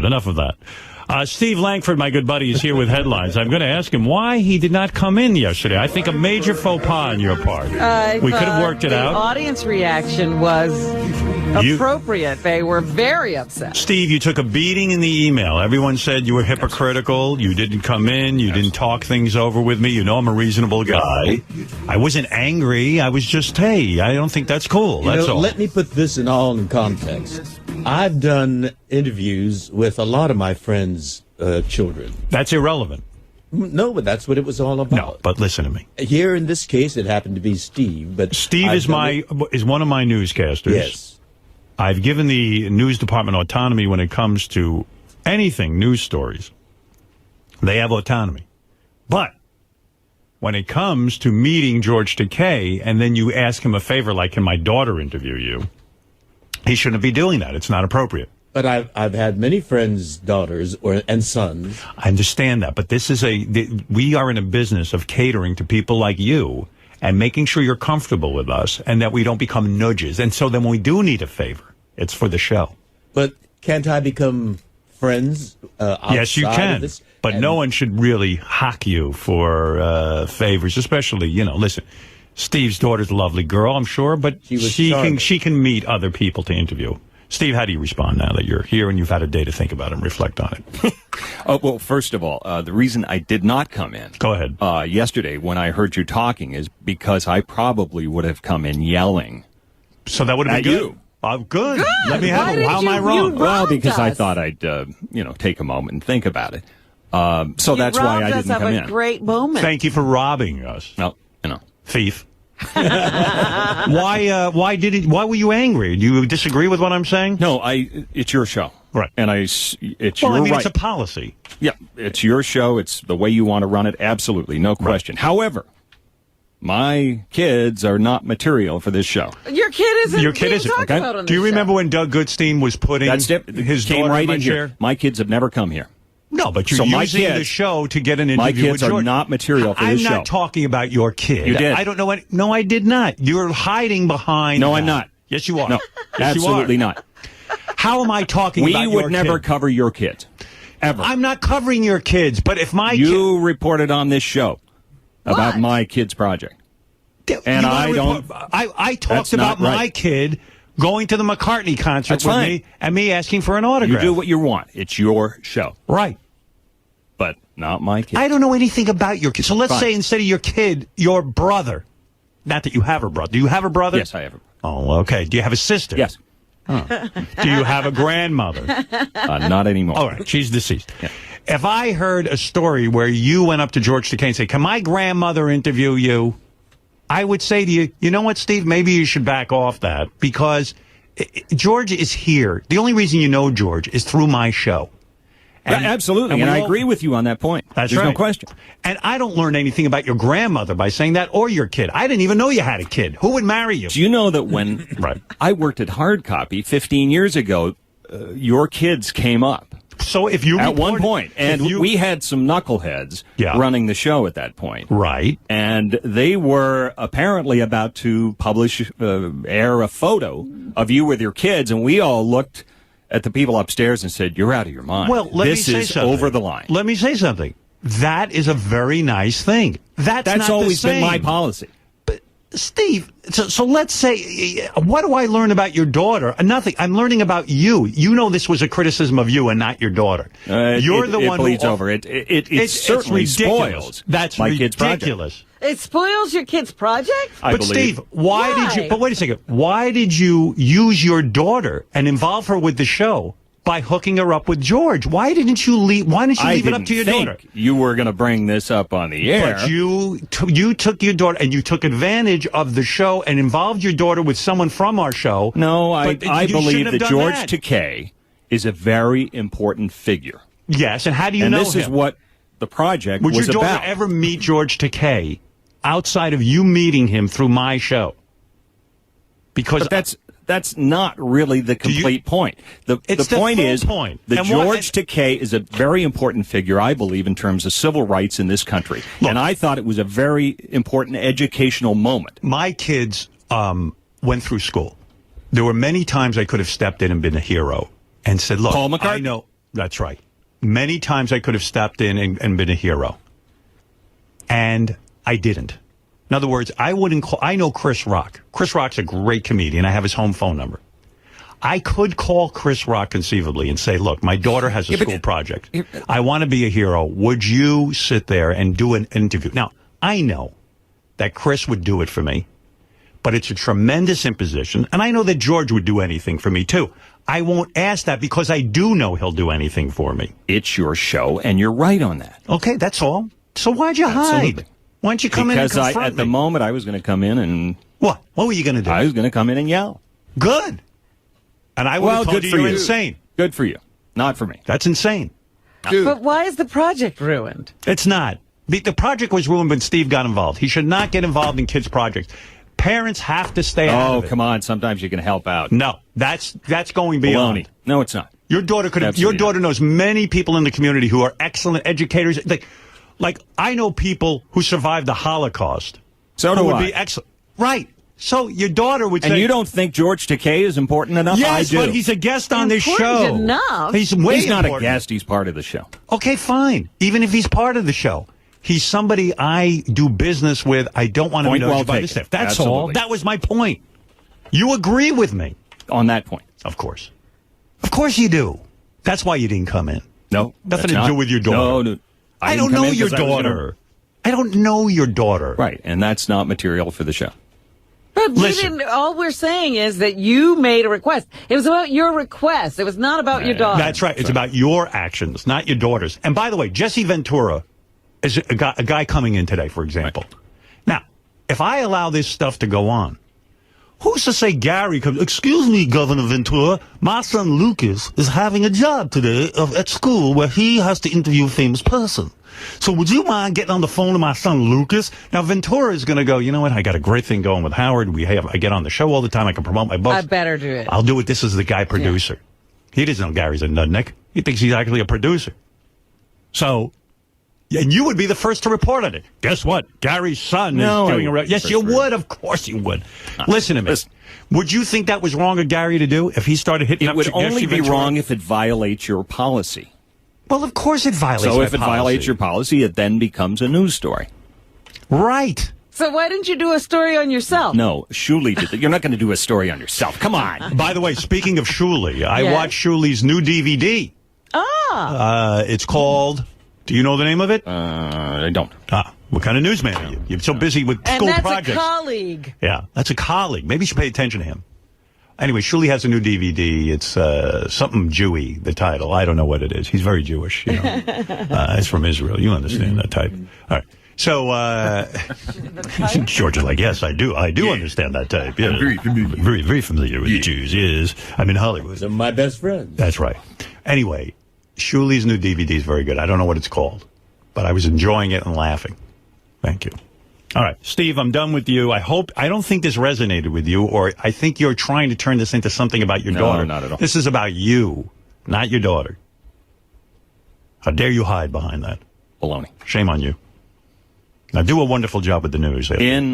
enough of that. Steve Langford, my good buddy, is here with headlines. I'm going to ask him why he did not come in yesterday. I think a major faux pas on your part. We could have worked it out. The audience reaction was appropriate. They were very upset. Steve, you took a beating in the email. Everyone said you were hypocritical. You didn't come in. You didn't talk things over with me. You know I'm a reasonable guy. I wasn't angry. I was just, hey, I don't think that's cool. That's all. Let me put this all in context. I've done interviews with a lot of my friends' children. That's irrelevant. No, but that's what it was all about. No, but listen to me. Here in this case, it happened to be Steve. But Steve is one of my newscasters. Yes. I've given the news department autonomy when it comes to anything, news stories. They have autonomy. But when it comes to meeting George Takei and then you ask him a favor like, can my daughter interview you? He shouldn't be doing that. It's not appropriate. But I've had many friends' daughters and sons. I understand that, but we are in a business of catering to people like you and making sure you're comfortable with us and that we don't become nudges. And so then when we do need a favor, it's for the show. But can't I become friends outside Yes, you can. Of this? But no one should really hock you for favors, especially, listen. Steve's daughter's a lovely girl, I'm sure, but she can meet other people to interview. Steve, how do you respond now that you're here and you've had a day to think about it and reflect on it? Well, first of all, the reason I did not come in Go ahead. Yesterday when I heard you talking is because I probably would have come in yelling. So that would have been good. You. Good. Let me have it. How am I wrong? Well, because I thought I'd, take a moment and think about it. So that's why I didn't come in. A great moment. Thank you for robbing us. No, Thief. Why were you angry? Do you disagree with what I'm saying? No, it's your show. Right. And it's your right. It's a policy. Yeah, it's your show. It's the way you want to run it. Absolutely. No question. Right. However, my kids are not material for this show. Your kid isn't. Okay. Do you remember when Doug Goodstein was putting his daughter right in my in chair? Here. My kids have never come here. No, but you're using the show to get an interview with George. My kids are not material for this show. I'm not talking about your kid. You did. I don't know what. No, I did not. You're hiding behind. No, that. I'm not. Yes, you are. No, yes, absolutely not. How am I talking about your kid? We would never cover your kids. Ever. I'm not covering your kids, but if my You reported on this show about my kid's project. And I don't. I talked about my kid going to the McCartney concert with me and me asking for an autograph. You do what you want. It's your show. Right. But not my kid. I don't know anything about your kid. So let's say instead of your kid, your brother. Not that you have a brother. Do you have a brother? Yes, I have a brother. Oh, okay. Do you have a sister? Yes. Oh. Do you have a grandmother? Not anymore. All right. She's deceased. Yeah. If I heard a story where you went up to George Takei and say, can my grandmother interview you? I would say to you, you know what, Steve? Maybe you should back off that because George is here. The only reason you know George is through my show. Absolutely, and I agree with you on that point. There's no question. And I don't learn anything about your grandmother by saying that or your kid. I didn't even know you had a kid. Who would marry you? Do you know that when I worked at Hard Copy 15 years ago, your kids came up? So if you at one point, and we had some knuckleheads running the show at that point, right? And they were apparently about to publish, air a photo of you with your kids, and we all looked at the people upstairs and said, "You're out of your mind. Well, this is over the line." Let me say something. That is a very nice thing. That's not always the same. been my policy. But Steve, so let's say, what do I learn about your daughter? Nothing. I'm learning about you. You know this was a criticism of you and not your daughter. You're the one who bleeds over. It certainly spoils. That's my ridiculous. Kid's project. It spoils your kid's project? But Steve, why did you, but wait a second, why did you use your daughter and involve her with the show by hooking her up with George? Why didn't you leave it up to your daughter? You were going to bring this up on the air. But you took your daughter and you took advantage of the show and involved your daughter with someone from our show. No, I believe that George Takei is a very important figure. Yes, and how do you know him? And this is what the project was about. Would your daughter ever meet George Takei outside of you meeting him through my show? Because that's not really the complete point. The point is that George Takei is a very important figure, I believe, in terms of civil rights in this country. Look, and I thought it was a very important educational moment. My kids went through school. There were many times I could have stepped in and been a hero and said, look, Paul McCartney? I know. That's right. Many times I could have stepped in and been a hero. And I didn't. In other words, I wouldn't call. I know Chris Rock. Chris Rock's a great comedian. I have his home phone number. I could call Chris Rock conceivably and say, look, my daughter has a school project. I want to be a hero. Would you sit there and do an interview? Now, I know that Chris would do it for me, but it's a tremendous imposition. And I know that George would do anything for me, too. I won't ask that because I do know he'll do anything for me. It's your show, and you're right on that. Okay, that's all. So why'd you hide? Why don't you come in and confront me? Because at the moment, I was going to come in and... What? What were you going to do? I was going to come in and yell. Good. And I would have told you you're insane. Good for you. Not for me. That's insane. Dude. But why is the project ruined? It's not. The project was ruined when Steve got involved. He should not get involved in kids' projects. Parents have to stay out of it. Oh, come on. Sometimes you can help out. No, that's going beyond. Baloney. No, it's not. Your daughter could. Your daughter knows many people in the community who are excellent educators. Like I know people who survived the Holocaust. So do I. Would be excellent. Right. So your daughter would say... And you don't think George Takei is important enough? Yes, I do. but he's a guest on this show. Important enough. He's not a guest. He's part of the show. Okay, fine. Even if he's part of the show. He's somebody I do business with. I don't want to know by the staff. That's Absolutely. all. That was my point. You agree with me. On that point. Of course. Of course you do. That's why you didn't come in. No. Nothing to do with your daughter. No. I don't know your daughter. I don't know your daughter. Right, and that's not material for the show. But all we're saying is that you made a request. It was about your request. It was not about your daughter. That's right. It's about your actions, not your daughter's. And by the way, Jesse Ventura is a guy coming in today, for example. Right. Now, if I allow this stuff to go on, who's to say Gary comes, excuse me, Governor Ventura, my son Lucas is having a job today at school where he has to interview a famous person. So would you mind getting on the phone to my son Lucas? Now, Ventura is going to go, you know what, I got a great thing going with Howard. I get on the show all the time. I can promote my books. I better do it. I'll do it. This is the guy producer. Yeah. He doesn't know Gary's a nutnik. He thinks he's actually a producer. So... And you would be the first to report on it. Guess what? Gary's son is doing a... Yes, you would. Of course you would. Listen to me. Would you think that was wrong of Gary to do if he started hitting up... It would only be wrong if it violates your policy. Well, of course it violates my policy. So if it violates your policy, it then becomes a news story. Right. So why didn't you do a story on yourself? No, Shuley did that. You're not going to do a story on yourself. Come on. By the way, speaking of Shuley, I watched Shuley's new DVD. It's called... Do you know the name of it? I don't. What kind of newsman are you? You're so busy with school projects. And that's a colleague. Yeah, that's a colleague. Maybe you should pay attention to him. Anyway, Shuley has a new DVD. It's something Jewy, the title. I don't know what it is. He's very Jewish. You know. It's from Israel. You understand that type. All right. So, George is like, yes, I do. I do understand that type. Yeah. Very, very familiar with the Jews. Yes. I'm in Hollywood. They're my best friends. That's right. Anyway. Shuley's new DVD is very good. I don't know what it's called, but I was enjoying it and laughing. Thank you. All right, Steve, I'm done with you. I don't think this resonated with you, or I think you're trying to turn this into something about your daughter. No, not at all. This is about you, not your daughter. How dare you hide behind that? Baloney. Shame on you. Now do a wonderful job with the news. In